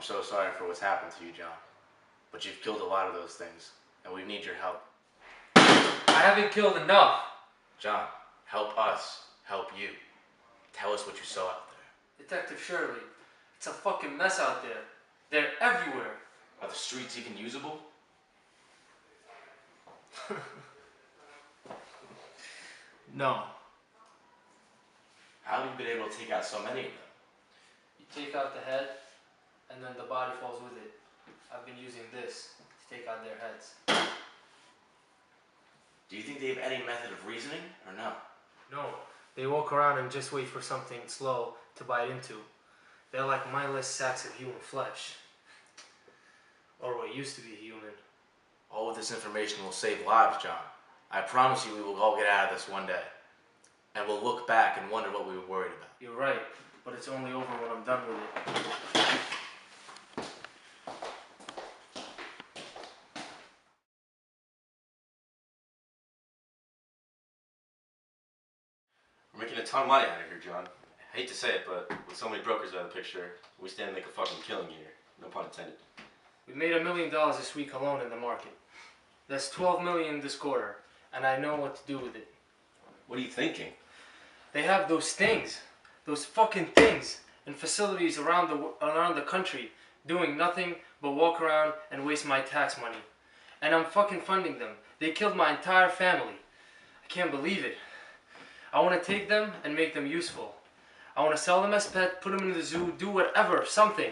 so sorry for what's happened to you, John. But you've killed a lot of those things, and we need your help. I haven't killed enough. John, help us. Help you. Tell us what you saw out there. Detective Shirley, it's a fucking mess out there. They're everywhere. Are the streets even usable? No. How have you been able to take out so many of them? You take out the head, and then the body falls with it. I've been using this to take out their heads. Do you think they have any method of reasoning, or no? No. They walk around and just wait for something slow to bite into. They're like mindless sacks of human flesh. Or what used to be human. All of this information will save lives, John. I promise you we will all get out of this one day. And we'll look back and wonder what we were worried about. You're right, but it's only over when I'm done with it. We're making a ton of money out of here, John. I hate to say it, but with so many brokers out of the picture, we stand to make a fucking killing here. No pun intended. We made $1 million this week alone in the market. That's $12 million this quarter, and I know what to do with it. What are you thinking? They have those things, those fucking things, in facilities around the country, doing nothing but walk around and waste my tax money. And I'm fucking funding them. They killed my entire family. I can't believe it. I want to take them and make them useful. I want to sell them as pets, put them in the zoo, do whatever, something.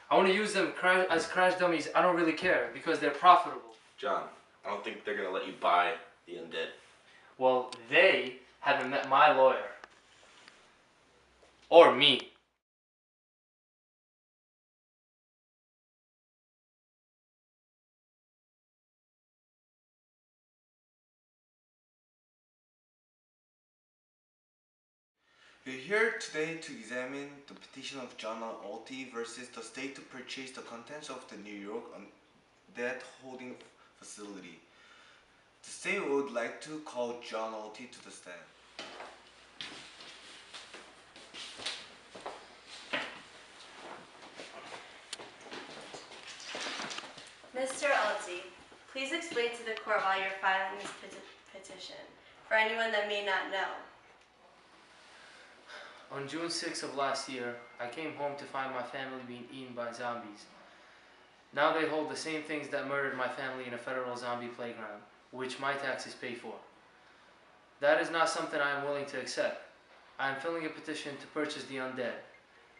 I want to use them as crash dummies. I don't really care because they're profitable. John, I don't think they're going to let you buy the undead. Well, they haven't met my lawyer. Or me. We're here today to examine the petition of John Ulti versus the state to purchase the contents of the New York Undead Holding Facility. The state would like to call John Ulti to the stand. Mr. Ulti, please explain to the court why you're filing this petition, for anyone that may not know. On June 6th of last year, I came home to find my family being eaten by zombies. Now they hold the same things that murdered my family in a federal zombie playground, which my taxes pay for. That is not something I am willing to accept. I am filing a petition to purchase the undead.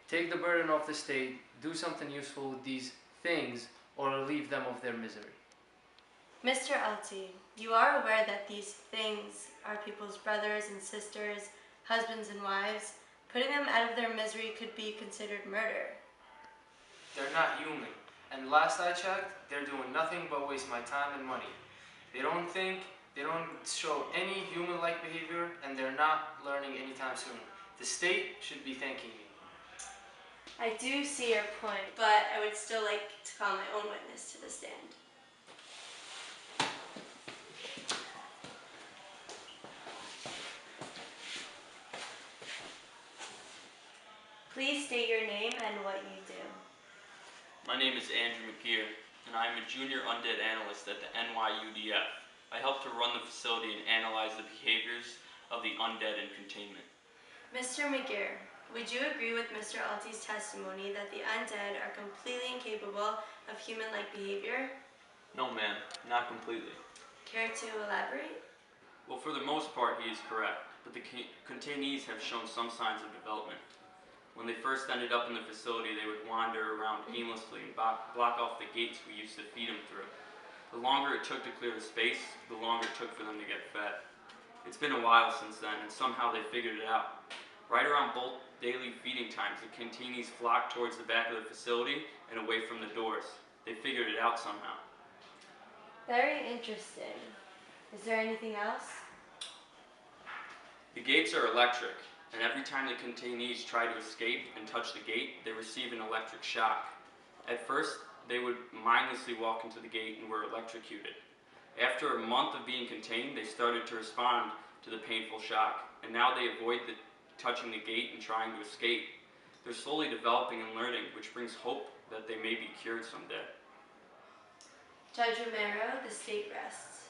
Take the burden off the state, do something useful with these things, or relieve them of their misery. Mr. Ulti, you are aware that these things are people's brothers and sisters, husbands and wives. Putting them out of their misery could be considered murder. They're not human, and last I checked, they're doing nothing but waste my time and money. They don't think, they don't show any human-like behavior, and they're not learning anytime soon. The state should be thanking me. I do see your point, but I would still like to call my own witness to the stand. Please state your name and what you do. My name is Andrew McGeer, and I am a junior undead analyst at the NYUDF. I help to run the facility and analyze the behaviors of the undead in containment. Mr. McGeer, would you agree with Mr. Ulti's testimony that the undead are completely incapable of human-like behavior? No, ma'am, not completely. Care to elaborate? Well, for the most part, he is correct, but the containees have shown some signs of development. When they first ended up in the facility, they would wander around aimlessly and block off the gates we used to feed them through. The longer it took to clear the space, the longer it took for them to get fed. It's been a while since then, and somehow they figured it out. Right around both daily feeding times, the containees flocked towards the back of the facility and away from the doors. They figured it out somehow. Very interesting. Is there anything else? The gates are electric, and every time the containees try to escape and touch the gate, they receive an electric shock. At first, they would mindlessly walk into the gate and were electrocuted. After a month of being contained, they started to respond to the painful shock, and now they avoid touching the gate and trying to escape. They're slowly developing and learning, which brings hope that they may be cured someday. Judge Romero, the state rests.